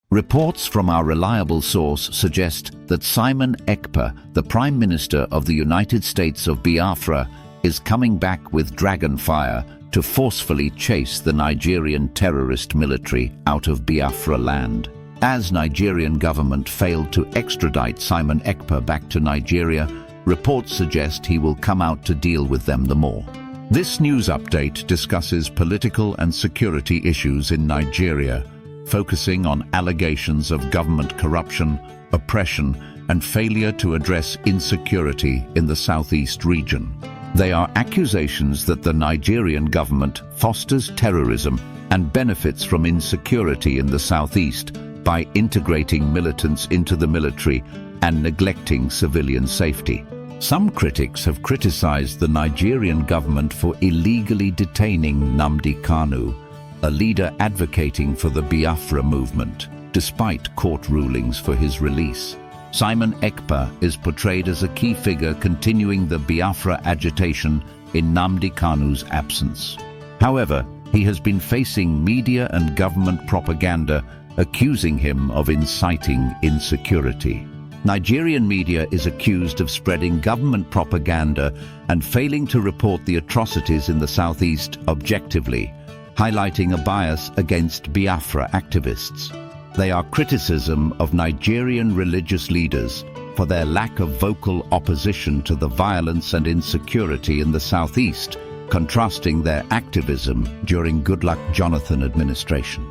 Reports from our reliable source suggest that Simon Ekpa, the Prime Minister of the United States of Biafra, is coming back with dragon fire to forcefully chase the Nigerian terrorist military out of Biafra land. As Nigerian government failed to extradite Simon Ekpa back to Nigeria, reports suggest he will come out to deal with them the more. This news update discusses political and security issues in Nigeria, focusing on allegations of government corruption, oppression, and failure to address insecurity in the southeast region. They are accusations that the Nigerian government fosters terrorism and benefits from insecurity in the southeast by integrating militants into the military and neglecting civilian safety. Some critics have criticized the Nigerian government for illegally detaining Nnamdi Kanu, a leader advocating for the Biafra movement, despite court rulings for his release. Simon Ekpa is portrayed as a key figure continuing the Biafra agitation in Nnamdi Kanu's absence. However, he has been facing media and government propaganda accusing him of inciting insecurity. Nigerian media is accused of spreading government propaganda and failing to report the atrocities in the southeast objectively, highlighting a bias against Biafra activists. They are criticism of Nigerian religious leaders for their lack of vocal opposition to the violence and insecurity in the southeast, contrasting their activism during Goodluck Jonathan administration.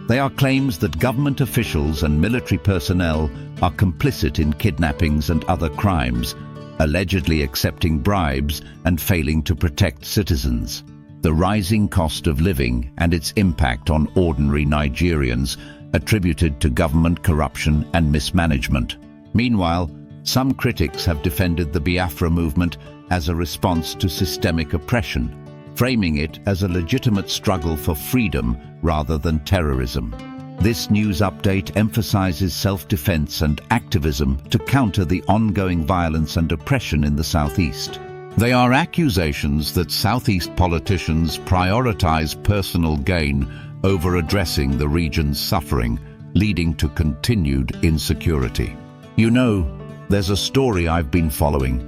They are claims that government officials and military personnel are complicit in kidnappings and other crimes, allegedly accepting bribes and failing to protect citizens. The rising cost of living and its impact on ordinary Nigerians attributed to government corruption and mismanagement. Meanwhile, some critics have defended the Biafra movement as a response to systemic oppression, framing it as a legitimate struggle for freedom rather than terrorism. This news update emphasizes self-defense and activism to counter the ongoing violence and oppression in the southeast. They are accusations that southeast politicians prioritize personal gain over addressing the region's suffering, leading to continued insecurity. You know, there's a story I've been following,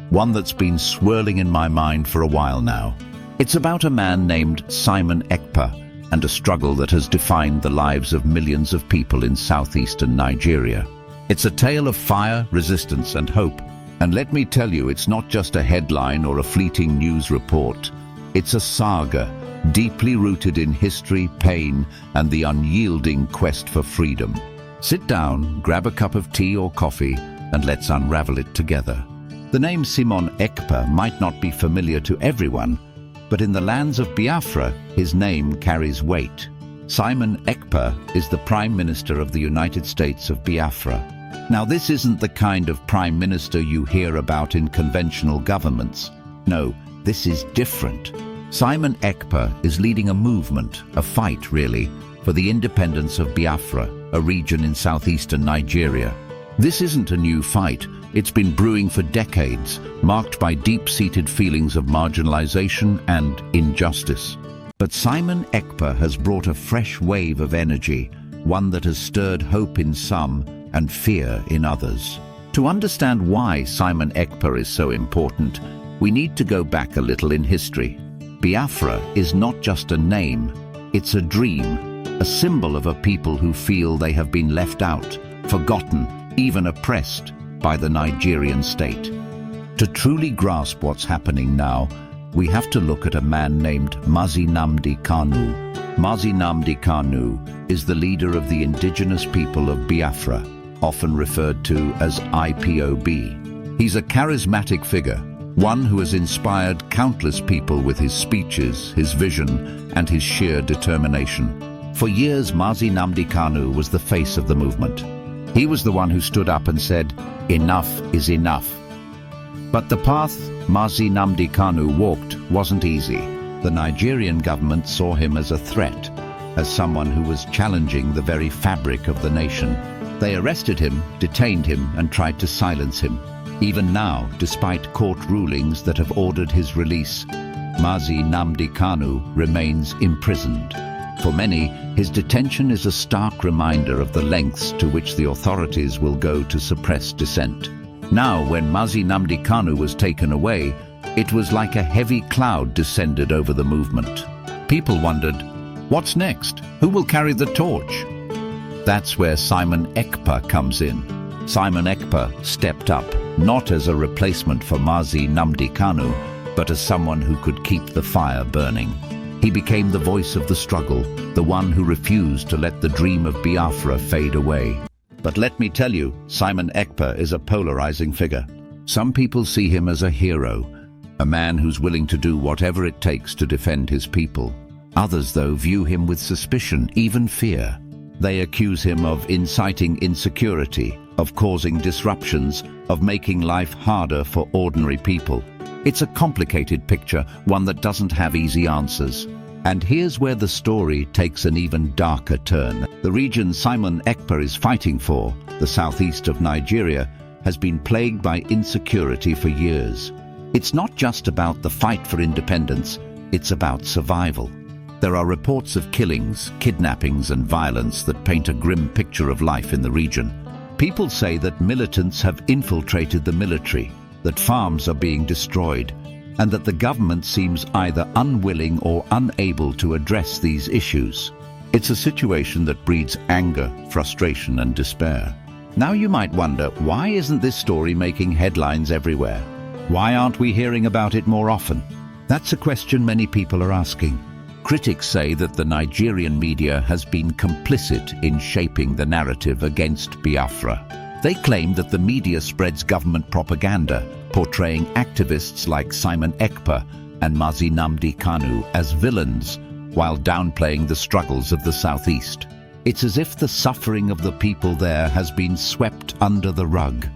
one that's been swirling in my mind for a while now. It's about a man named Simon Ekpa and a struggle that has defined the lives of millions of people in southeastern Nigeria. It's a tale of fire, resistance, and hope. And let me tell you, it's not just a headline or a fleeting news report. It's a saga, deeply rooted in history, pain, and the unyielding quest for freedom. Sit down, grab a cup of tea or coffee, and let's unravel it together. The name Simon Ekpa might not be familiar to everyone, but in the lands of Biafra, his name carries weight. Simon Ekpa is the Prime Minister of the United States of Biafra. Now, this isn't the kind of Prime Minister you hear about in conventional governments. No, this is different. Simon Ekpa is leading a movement, a fight really, for the independence of Biafra, a region in southeastern Nigeria. This isn't a new fight. It's been brewing for decades, marked by deep-seated feelings of marginalization and injustice. But Simon Ekpa has brought a fresh wave of energy, one that has stirred hope in some and fear in others. To understand why Simon Ekpa is so important, we need to go back a little in history. Biafra is not just a name, it's a dream, a symbol of a people who feel they have been left out, forgotten, even oppressed by the Nigerian state. To truly grasp what's happening now, we have to look at a man named Mazi Nnamdi Kanu. Mazi Nnamdi Kanu is the leader of the indigenous people of Biafra, often referred to as IPOB. He's a charismatic figure, one who has inspired countless people with his speeches, his vision, and his sheer determination. For years, Mazi Nnamdi Kanu was the face of the movement. He was the one who stood up and said, "Enough is enough." But the path Mazi Nnamdi Kanu walked wasn't easy. The Nigerian government saw him as a threat, as someone who was challenging the very fabric of the nation. They arrested him, detained him, and tried to silence him. Even now, despite court rulings that have ordered his release, Mazi Nnamdi Kanu remains imprisoned. For many, his detention is a stark reminder of the lengths to which the authorities will go to suppress dissent. Now, when Mazi Nnamdi Kanu was taken away, it was like a heavy cloud descended over the movement. People wondered, what's next? Who will carry the torch? That's where Simon Ekpa comes in. Simon Ekpa stepped up, not as a replacement for Mazi Nnamdi Kanu, but as someone who could keep the fire burning. He became the voice of the struggle, the one who refused to let the dream of Biafra fade away. But let me tell you, Simon Ekpa is a polarizing figure. Some people see him as a hero, a man who's willing to do whatever it takes to defend his people. Others, though, view him with suspicion, even fear. They accuse him of inciting insecurity, of causing disruptions, of making life harder for ordinary people. It's a complicated picture, one that doesn't have easy answers. And here's where the story takes an even darker turn. The region Simon Ekpa is fighting for, the southeast of Nigeria, has been plagued by insecurity for years. It's not just about the fight for independence, it's about survival. There are reports of killings, kidnappings and violence that paint a grim picture of life in the region. People say that militants have infiltrated the military, that farms are being destroyed, and that the government seems either unwilling or unable to address these issues. It's a situation that breeds anger, frustration and despair. Now you might wonder, why isn't this story making headlines everywhere? Why aren't we hearing about it more often? That's a question many people are asking. Critics say that the Nigerian media has been complicit in shaping the narrative against Biafra. They claim that the media spreads government propaganda, portraying activists like Simon Ekpa and Mazi Nnamdi Kanu as villains, while downplaying the struggles of the southeast. It's as if the suffering of the people there has been swept under the rug,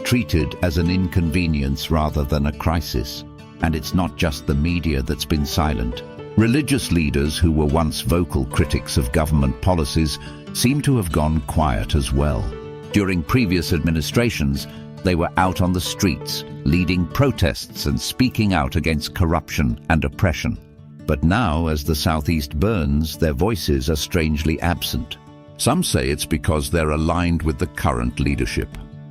treated as an inconvenience rather than a crisis. And it's not just the media that's been silent. Religious leaders who were once vocal critics of government policies seem to have gone quiet as well. During previous administrations, they were out on the streets, leading protests and speaking out against corruption and oppression. But now, as the southeast burns, their voices are strangely absent. Some say it's because they're aligned with the current leadership.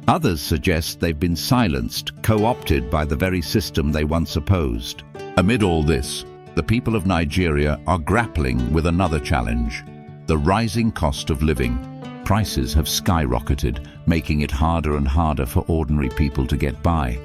Others suggest they've been silenced, co-opted by the very system they once opposed. Amid all this, the people of Nigeria are grappling with another challenge: the rising cost of living. Prices have skyrocketed, making it harder and harder for ordinary people to get by.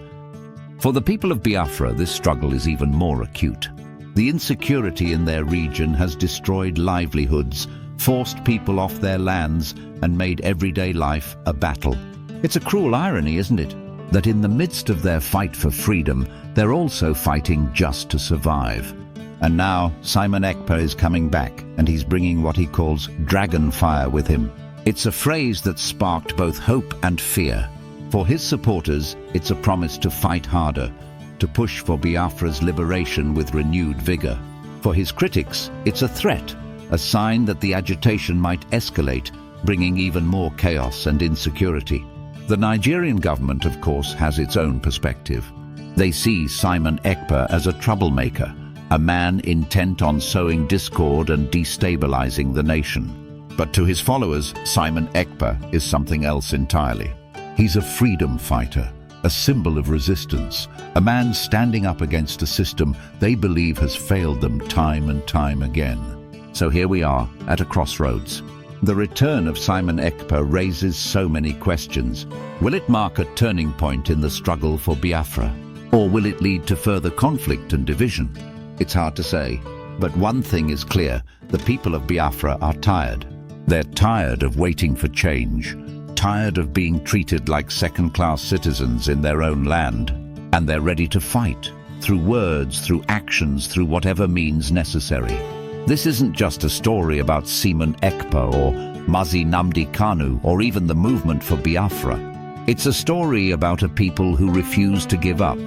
For the people of Biafra, this struggle is even more acute. The insecurity in their region has destroyed livelihoods, forced people off their lands, and made everyday life a battle. It's a cruel irony, isn't it, that in the midst of their fight for freedom, they're also fighting just to survive. And now Simon Ekpa is coming back, and he's bringing what he calls dragon fire with him. It's a phrase that sparked both hope and fear. For his supporters, it's a promise to fight harder, to push for Biafra's liberation with renewed vigor. For his critics, it's a threat, a sign that the agitation might escalate, bringing even more chaos and insecurity. The Nigerian government, of course, has its own perspective. They see Simon Ekpa as a troublemaker, a man intent on sowing discord and destabilizing the nation. But to his followers, Simon Ekpa is something else entirely. He's a freedom fighter, a symbol of resistance, a man standing up against a system they believe has failed them time and time again. So here we are, at a crossroads. The return of Simon Ekpa raises so many questions. Will it mark a turning point in the struggle for Biafra? Or will it lead to further conflict and division? It's hard to say, but one thing is clear: the people of Biafra are tired. They're tired of waiting for change, tired of being treated like second-class citizens in their own land, and they're ready to fight, through words, through actions, through whatever means necessary. This isn't just a story about Simon Ekpa or Mazi Nnamdi Kanu or even the movement for Biafra. It's a story about a people who refuse to give up,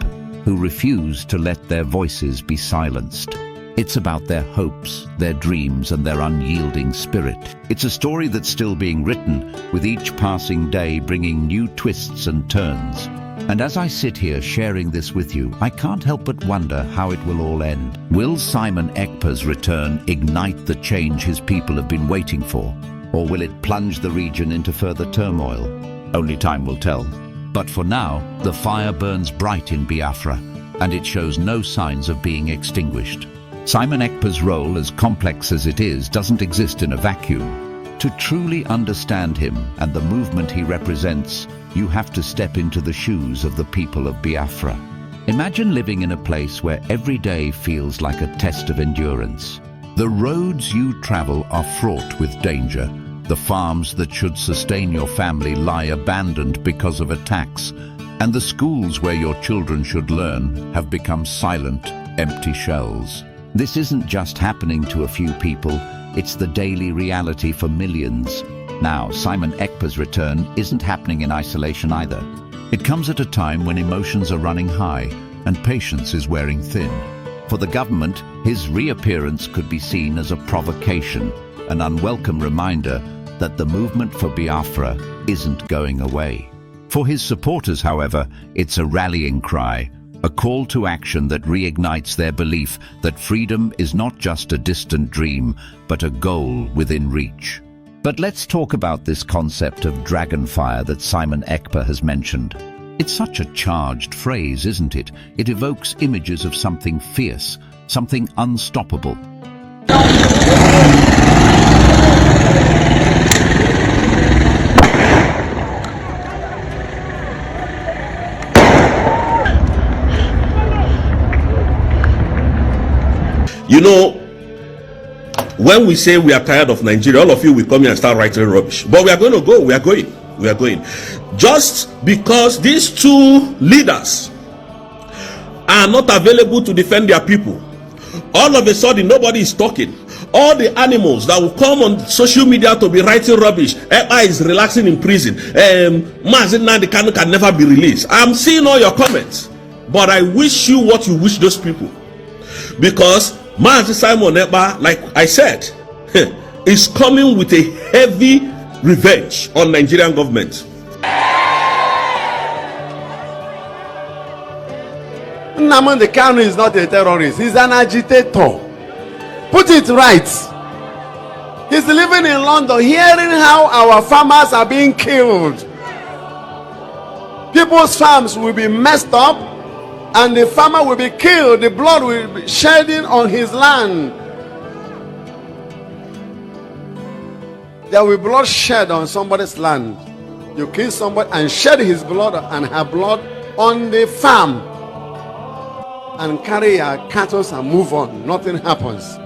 who refuse to let their voices be silenced. It's about their hopes, their dreams, and their unyielding spirit. It's a story that's still being written, with each passing day bringing new twists and turns. And as I sit here sharing this with you, I can't help but wonder how it will all end. Will Simon Ekpa's return ignite the change his people have been waiting for? Or will it plunge the region into further turmoil? Only time will tell. But for now, the fire burns bright in Biafra, and it shows no signs of being extinguished. Simon Ekpa's role, as complex as it is, doesn't exist in a vacuum. To truly understand him and the movement he represents, you have to step into the shoes of the people of Biafra. Imagine living in a place where every day feels like a test of endurance. The roads you travel are fraught with danger. The farms that should sustain your family lie abandoned because of attacks, and the schools where your children should learn have become silent, empty shells. This isn't just happening to a few people, it's the daily reality for millions. Now, Simon Ekpa's return isn't happening in isolation either. It comes at a time when emotions are running high and patience is wearing thin. For the government, his reappearance could be seen as a provocation, an unwelcome reminder that the movement for Biafra isn't going away. For his supporters, however, it's a rallying cry, a call to action that reignites their belief that freedom is not just a distant dream, but a goal within reach. But let's talk about this concept of dragonfire that Simon Ekpa has mentioned. It's such a charged phrase, isn't it? It evokes images of something fierce, something unstoppable. You know, when we say we are tired of Nigeria, all of you will come here and start writing rubbish. But we are going to go. We are going. We are going. Just because these two leaders are not available to defend their people, all of a sudden nobody is talking. All the animals that will come on social media to be writing rubbish, Ekpa is relaxing in prison, Mazi Nnamdi Kanu can never be released. I'm seeing all your comments, but I wish you what you wish those people, because Mazi Simon Ekpa, like I said, is coming with a heavy revenge on Nigerian government. Nnamdi Kanu is not a terrorist, he's an agitator. Put it right. He's living in London, hearing how our farmers are being killed. People's farms will be messed up, and the farmer will be killed. The blood will be shedding on his land. There will be blood shed on somebody's land. You kill somebody and shed his blood and her blood on the farm, and carry your cattle and move on. Nothing happens.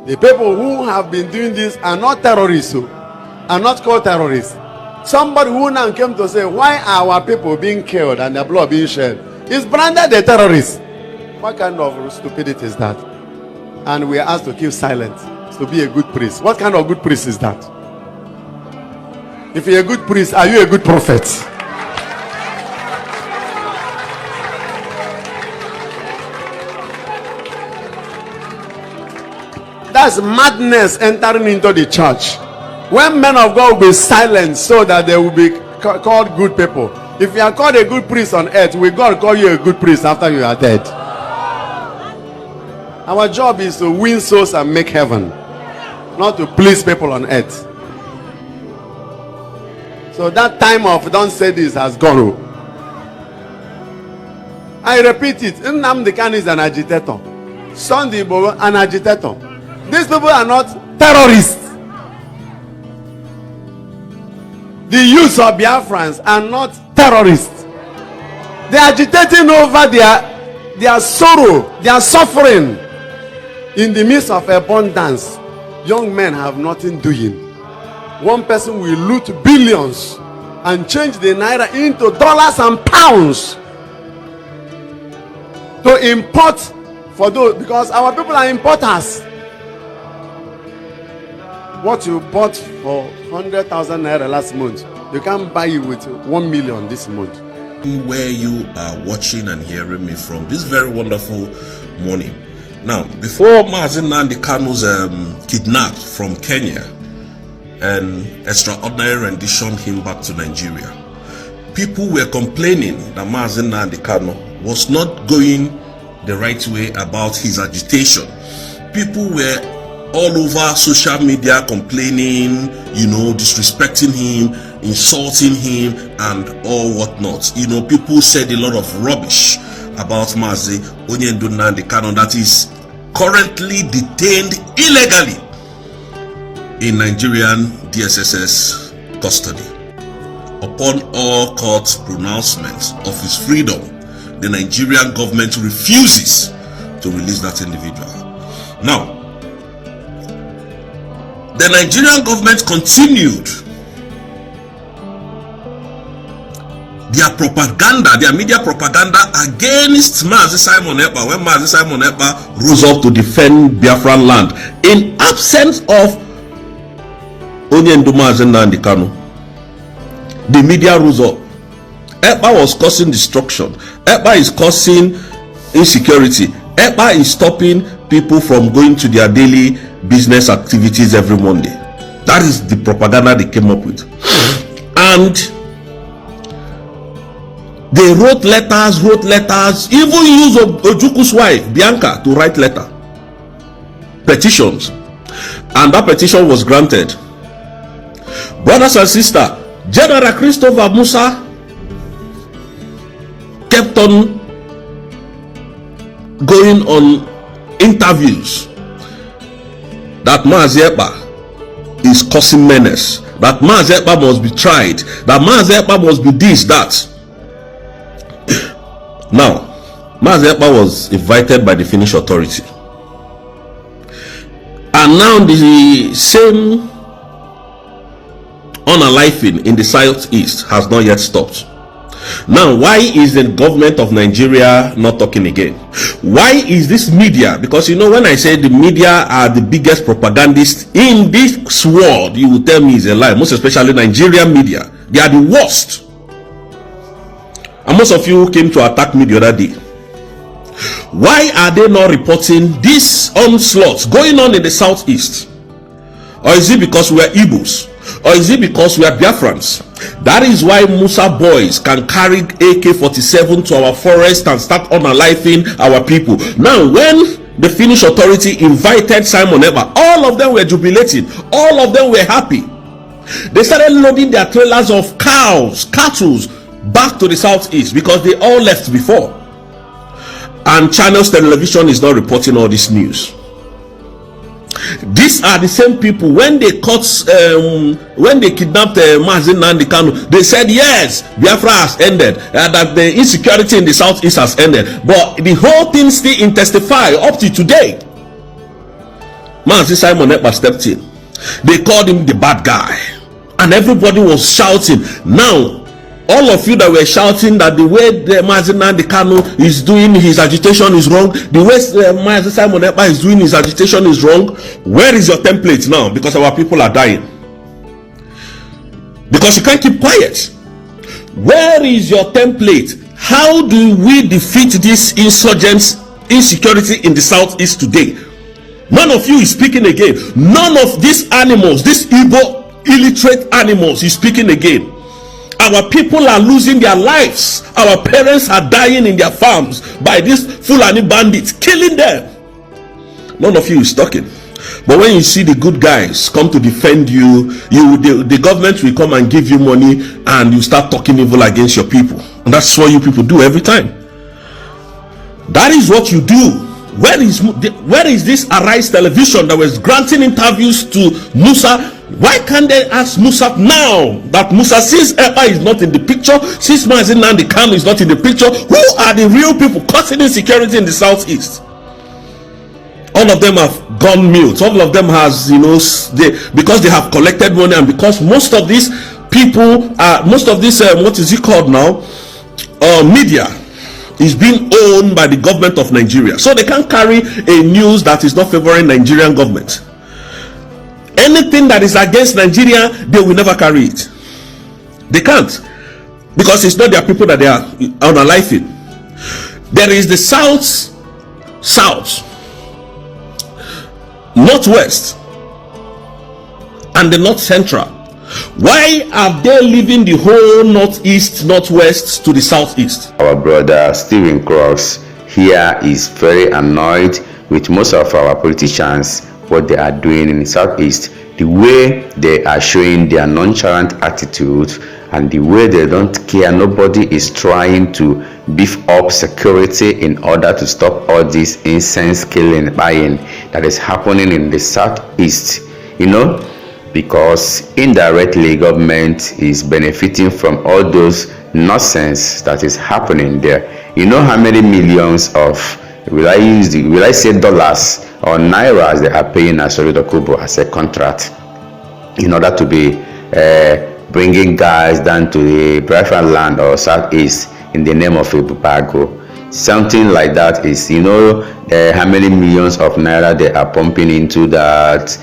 The people who have been doing this are not terrorists, are not called terrorists. Somebody who now came to say, why are our people being killed and their blood being shed, is branded a terrorist. What kind of stupidity is that? And we are asked to keep silent, to be a good priest. What kind of good priest is that? If you're a good priest, are you a good prophet? That's madness entering into the church. When men of God will be silent so that they will be called good people. If you are called a good priest on earth, will God call you a good priest after you are dead? Our job is to win souls and make heaven, not to please people on earth. So that time of don't say this has gone. I repeat it. Nnamdi Kanu is an agitator. Sunday Igboho, an agitator. These people are not terrorists. The youth of Biafrans are not terrorists. They are agitating over their sorrow, their suffering. In the midst of abundance, young men have nothing doing. One person will loot billions and change the naira into dollars and pounds to import for those, because our people are importers. What you bought for 100,000 naira last month, you can buy it with 1 million this month. Where you are watching and hearing me from this very wonderful morning. Now, before Mazi Nnamdi Kanu's kidnapped from Kenya and extraordinary rendition him back to Nigeria, people were complaining that Mazi Nnamdi Kanu was not going the right way about his agitation. People were all over social media complaining, disrespecting him, insulting him, and all whatnot. People said a lot of rubbish about Mazi Nnamdi Kanu that is currently detained illegally in Nigerian DSSS custody. Upon all court pronouncements of his freedom, the Nigerian government refuses to release that individual. Now, the Nigerian government continued their media propaganda against Mazi Simon Ekpa when Mazi Simon Ekpa rose up to defend Biafran land in absence of Mazi Nnamdi Kanu. The media rose up. Ekpa was causing destruction. Ekpa is causing insecurity. Ekpa is stopping people from going to their daily business activities every Monday. That is the propaganda they came up with. And they wrote letters, even used Ojuku's wife, Bianca, to write letter. Petitions. And that petition was granted. Brothers and sisters, General Christopher Musa kept on going on interviews that Mazi Ekpa is causing menace, that Mazi Ekpa must be tried, that Mazi Ekpa must be this, that. Now, Mazi Ekpa was invited by the Finnish authority, and now the same unaliving in the southeast has not yet stopped. Now, why is the government of Nigeria not talking again? Why is this media? Because when I say the media are the biggest propagandists in this world, you will tell me it's a lie. Most especially Nigerian media, they are the worst. And most of you came to attack me the other day. Why are they not reporting this onslaught going on in the southeast? Or is it because we are Igbos? Or is it because we are Biafrans? That is why Musa boys can carry AK-47 to our forest and start unaliving our people. Now, when the Finnish authority invited Simon Ekpa, all of them were jubilating. All of them were happy. They started loading their trailers of cows, cattle, back to the southeast because they all left before. And Channels Television is not reporting all this news. These are the same people, when they caught when they kidnapped Mazi Nnamdi Kanu, they said yes, Biafra has ended, that the insecurity in the southeast has ended, but the whole thing still intensify up to today. Mazi Simon Ekpa stepped in. They called him the bad guy, and everybody was shouting. Now, all of you that were shouting that the way Mazi Nnamdi Kanu is doing his agitation is wrong, the way Mazi Simon Ekpa is doing his agitation is wrong, where is your template now? Because our people are dying. Because you can't keep quiet. Where is your template? How do we defeat this insurgents, insecurity in the southeast today? None of you is speaking again. None of these animals, these Igbo illiterate animals is speaking again. Our people are losing their lives. Our parents are dying in their farms by these Fulani bandits, killing them. None of you is talking. But when you see the good guys come to defend you, the government will come and give you money, and you start talking evil against your people. And that's what you people do every time. That is what you do. Where is this Arise Television that was granting interviews to Musa? Why can't they ask Musa now that Musa, since Ekpa is not in the picture, since Mazi Nnamdi Kanu is not in the picture, who are the real people causing insecurity in the southeast? All of them have gone mute. All of them has, because they have collected money, and because most of these people are, most of this, what is it called now? Media is being owned by the government of Nigeria. So they can't carry a news that is not favoring Nigerian government. Anything that is against Nigeria, they will never carry it. They can't, because it's not their people that they are unaliving. There is the south, northwest, and the north central. Why are they leaving the whole northeast, northwest to the southeast? Our brother Stephen Cross here is very annoyed with most of our politicians, what they are doing in the southeast, the way they are showing their nonchalant attitude and the way they don't care. Nobody is trying to beef up security in order to stop all this incense killing, buying that is happening in the southeast, because indirectly government is benefiting from all those nonsense that is happening there. You know how many millions of, will I say dollars or nairas they are paying Asori Kubo as a contract in order to be bringing guys down to the Biafra land or southeast in the name of a Bubago. Something like that is, how many millions of naira they are pumping into that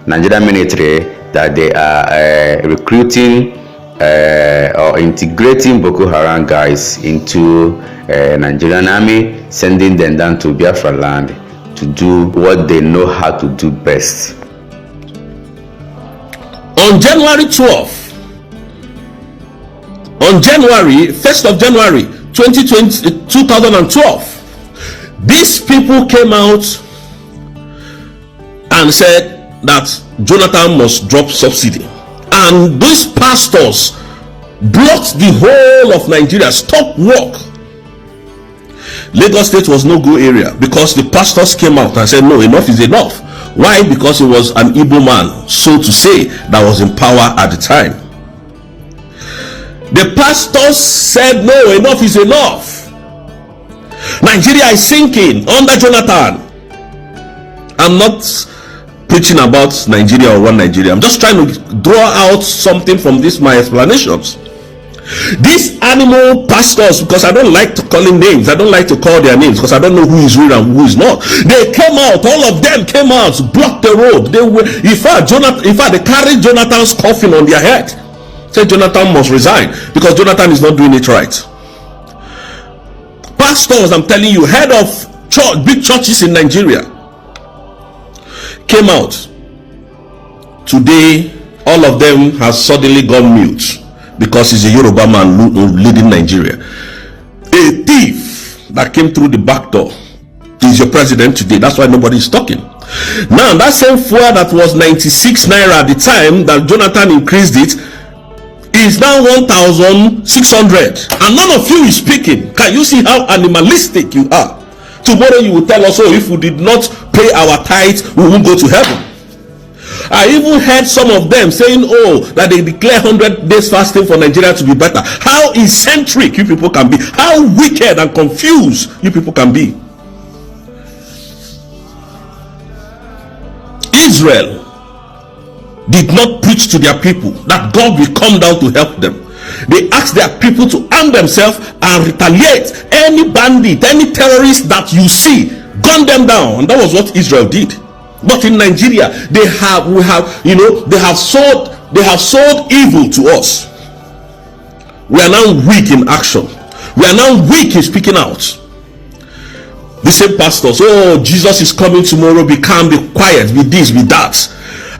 Nigerian military, that they are recruiting or integrating Boko Haram guys into Nigerian army, sending them down to Biafra land to do what they know how to do best. On January 12th, on January 1st of January 2012, these people came out and said that Jonathan must drop subsidy, and these pastors blocked the whole of Nigeria, stop work. Lagos State was no go area because the pastors came out and said no, enough is enough. Why? Because it was an Igbo man, so to say, that was in power at the time. The pastors said no, enough is enough. Nigeria is sinking under Jonathan. I'm not preaching about Nigeria or one Nigeria. I'm just trying to draw out something from my explanations. These animal pastors, because I don't like to call them names, I don't like to call their names because I don't know who is real and who is not. They came out, all of them came out, blocked the road. They were, in fact, they carried Jonathan's coffin on their head. Said Jonathan must resign because Jonathan is not doing it right. Pastors, I'm telling you, head of church, big churches in Nigeria, came out. Today, all of them have suddenly gone mute because he's a Yoruba man leading Nigeria. A thief that came through the back door is your president today. That's why nobody is talking. Now, that same fuel that was 96 naira at the time that Jonathan increased it is now 1,600, and none of you is speaking. Can you see how animalistic you are? Tomorrow you will tell us, oh, if we did not pay our tithes, we won't go to heaven. I even heard some of them saying, oh, that they declare 100 days fasting for Nigeria to be better. How eccentric you people can be, how wicked and confused you people can be. Israel did not preach to their people that God will come down to help them. They asked their people to arm themselves and retaliate. Any bandit, any terrorist that you see, gun them down. And that was what Israel did. But in Nigeria, they have sold evil to us. We are now weak in action. We are now weak in speaking out. The same pastors, oh, Jesus is coming tomorrow, be calm, be quiet, be this, be that.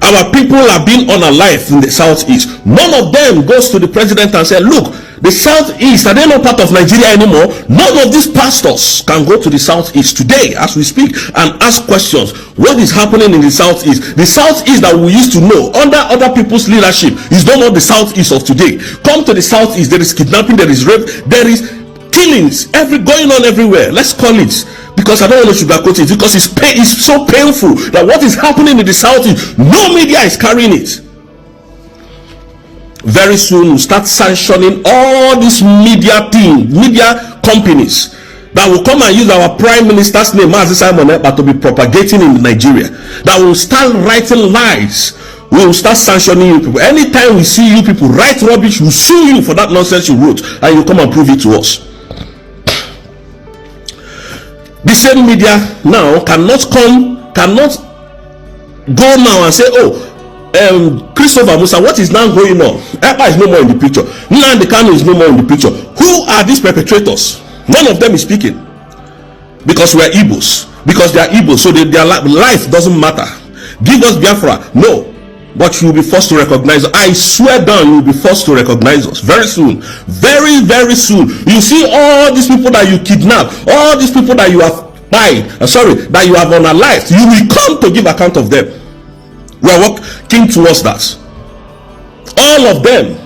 Our people are being unalive in the southeast. None of them goes to the president and said, look, the southeast, are they not part of Nigeria anymore? None of these pastors can go to the southeast today as we speak and ask questions. What is happening in the southeast? The southeast that we used to know under other people's leadership is no more the southeast of today. Come to the southeast, there is kidnapping, there is rape, there is killings going on everywhere. Let's call it, because I don't want to sugarcoat it, because it's so painful that what is happening in the southeast, no media is carrying it. Very soon we'll start sanctioning all these media companies that will come and use our prime minister's name, Mazi Simon Ekpa, to be propagating in Nigeria, that will start writing lies. We will start sanctioning you people. Anytime we see you people write rubbish, we'll sue you for that nonsense you wrote, and you come and prove it to us. The same media now cannot go now and say, oh, Christopher Musa, what is now going on? Ekpa is no more in the picture. Nnamdi Kanu is no more in the picture. Who are these perpetrators? None of them is speaking. Because we are Igbos. Because they are Igbos, so their life doesn't matter. Give us Biafra. No. but you'll be forced to recognize us. I swear down, you'll be forced to recognize us very soon. Very, very soon. You see all these people that you kidnap, all these people that you have that you have unalived, you will come to give account of them. We are working towards that. All of them.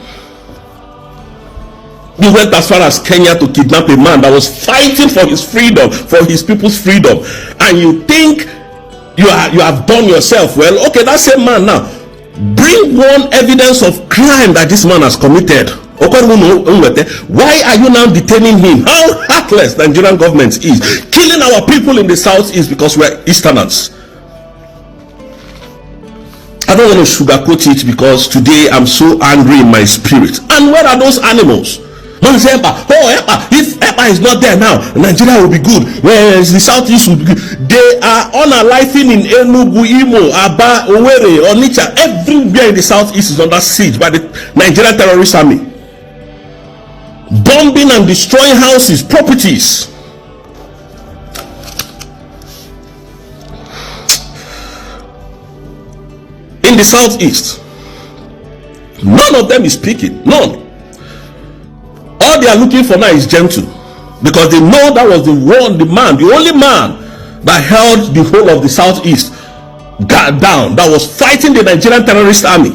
We went as far as Kenya to kidnap a man that was fighting for his freedom, for his people's freedom. And you think you have done yourself well. Okay, that same man now, bring one evidence of crime that this man has committed. Why are you now detaining him? How heartless the Nigerian government is. Killing our people in the south is because we're Easterners. I don't want to sugarcoat it because today I'm so angry in my spirit. And where are those animals? Man say Ekpa, if Ekpa is not there now, Nigeria will be good. Whereas the southeast will be good. They are unaliving in Enugu, Imo, Aba, Owerri, Onitsha. Everywhere in the southeast is under siege by the Nigerian terrorist army. Bombing and destroying houses, properties. In the southeast, none of them is speaking. None. All they are looking for now is gentle, because they know that was the only man that held the whole of the southeast down, that was fighting the Nigerian terrorist army.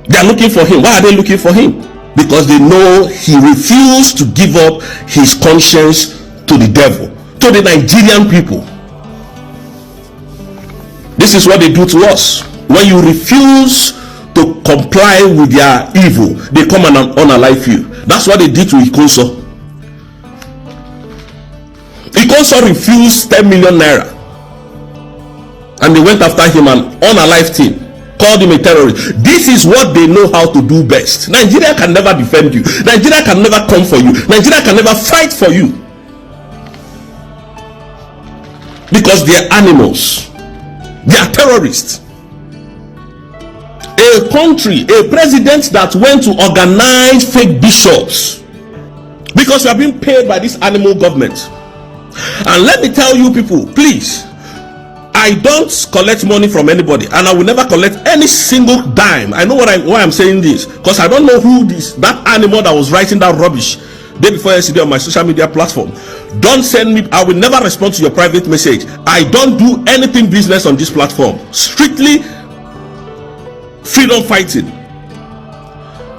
They are looking for him. Why are they looking for him? Because they know he refused to give up his conscience to the devil, to the Nigerian people. This is what they do to us. When you refuse to comply with their evil, they come and unalive you. That's what they did to Ikonso. Ikonso refused 10 million naira, and they went after him and unalived him, called him a terrorist. This is what they know how to do best. Nigeria can never defend you. Nigeria can never come for you. Nigeria can never fight for you, because they are animals. They are terrorists. A country, a president that went to organize fake bishops, because we are being paid by this animal government. And let me tell you people, please, I don't collect money from anybody, and I will never collect any single dime. I know why I'm saying this, because I don't know who that animal that was writing that rubbish day before yesterday on my social media platform. Don't send me. I will never respond to your private message. I don't do anything business on this platform. Strictly freedom fighting.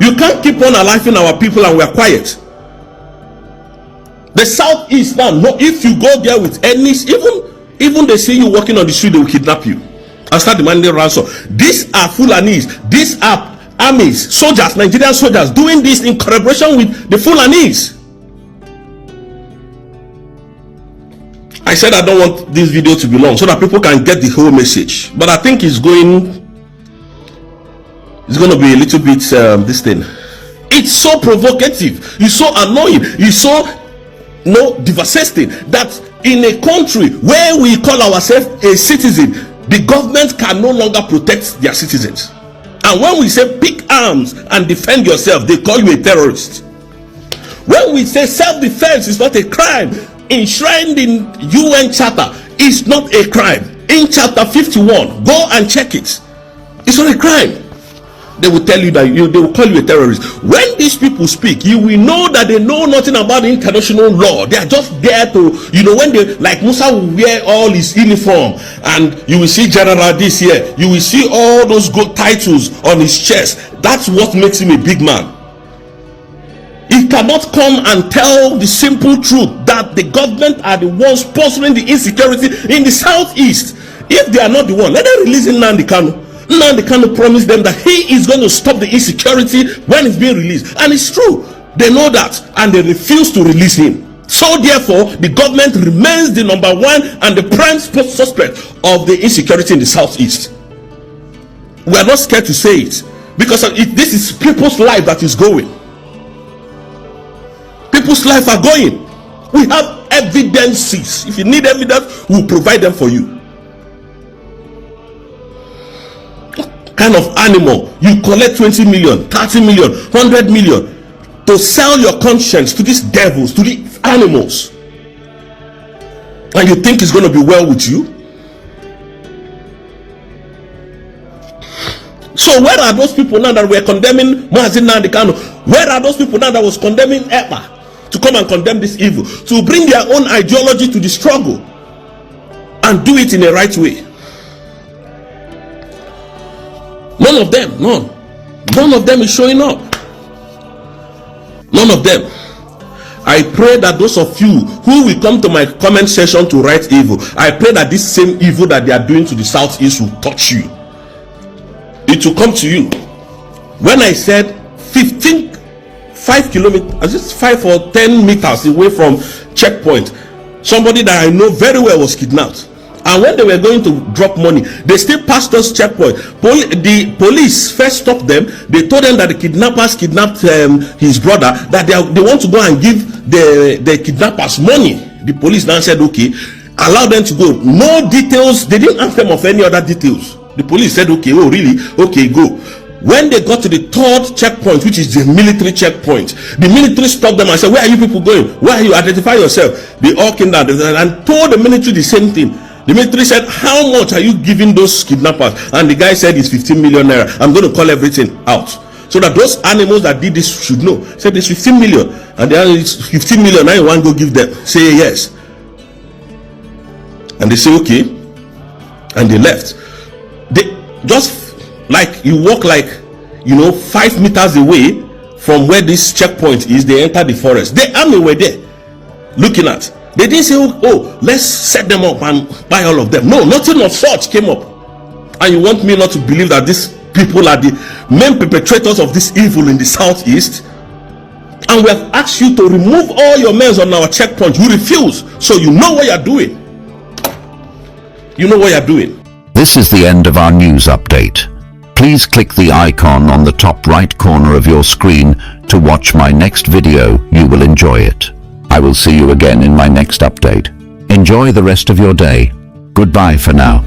You can't keep on aliving our people and we are quiet. The southeast now, no, if you go there with any, even they see you walking on the street, they will kidnap you and start demanding ransom. These are Fulanis. These are armies, soldiers, Nigerian soldiers doing this in collaboration with the Fulanis. I said I don't want this video to be long so that people can get the whole message, but I think it's going to be a little bit this thing. It's so provocative, it's so annoying, it's so devastating that in a country where we call ourselves a citizen, the government can no longer protect their citizens. And when we say pick arms and defend yourself, they call you a terrorist. When we say self-defense is not a crime, enshrined in UN Charter, is not a crime. In Chapter 51, go and check it. It's not a crime. They will tell you that they will call you a terrorist. When these people speak, you will know that they know nothing about international law. They are just there to, when they, like Musa will wear all his uniform, and you will see General this year, you will see all those good titles on his chest. That's what makes him a big man. He cannot come and tell the simple truth that the government are the ones sponsoring the insecurity in the southeast. If they are not the one, let them release Nnamdi Kanu. Nnamdi Kanu promised them that he is going to stop the insecurity when it's being released, and it's true. They know that, and they refuse to release him. So therefore, the government remains the number one and the prime suspect of the insecurity in the southeast. We are not scared to say it, because this is people's life that is going. People's life are going. We have evidences. If you need evidence, we'll provide them for you. Kind of animal you collect 20 million, 30 million, 100 million to sell your conscience to these devils, to these animals, and you think it's going to be well with you? So where are those people now that were condemning Mazi Nnamdi Kanu? Where are those people now that was condemning Ekpa to come and condemn this evil, to bring their own ideology to the struggle and do it in a right way? None of them, none of them is showing up. None of them. I pray that those of you who will come to my comment section to write evil, I pray that this same evil that they are doing to the southeast will touch you. It will come to you. When I said 5 kilometers, just 5 or 10 meters away from checkpoint, somebody that I know very well was kidnapped. And when they were going to drop money, they still passed us checkpoint. The police first stopped them. They told them that the kidnappers kidnapped his brother, that they want to go and give the kidnappers money. The police now said, okay, allow them to go. No details. They didn't ask them of any other details. The police said, okay, oh really? Okay, go. When they got to the third checkpoint, which is the military checkpoint, the military stopped them and said, where are you people going? Where are you? Identify yourself. They all came down and told the military the same thing. The military said, how much are you giving those kidnappers? And the guy said, it's 15 million naira. I'm going to call everything out, so that those animals that did this should know. Said it's 15 million. And they are, it's 15 million. Now you want to go give them. Say yes. And they say, okay. And they left. They just like, you walk like, 5 meters away from where this checkpoint is, they enter the forest. The army were there looking at. They didn't say, oh, let's set them up and buy all of them. No, nothing of such came up. And you want me not to believe that these people are the main perpetrators of this evil in the southeast? And we have asked you to remove all your men on our checkpoint. You refuse. So you know what you're doing. You know what you're doing. This is the end of our news update. Please click the icon on the top right corner of your screen to watch my next video. You will enjoy it. I will see you again in my next update. Enjoy the rest of your day. Goodbye for now.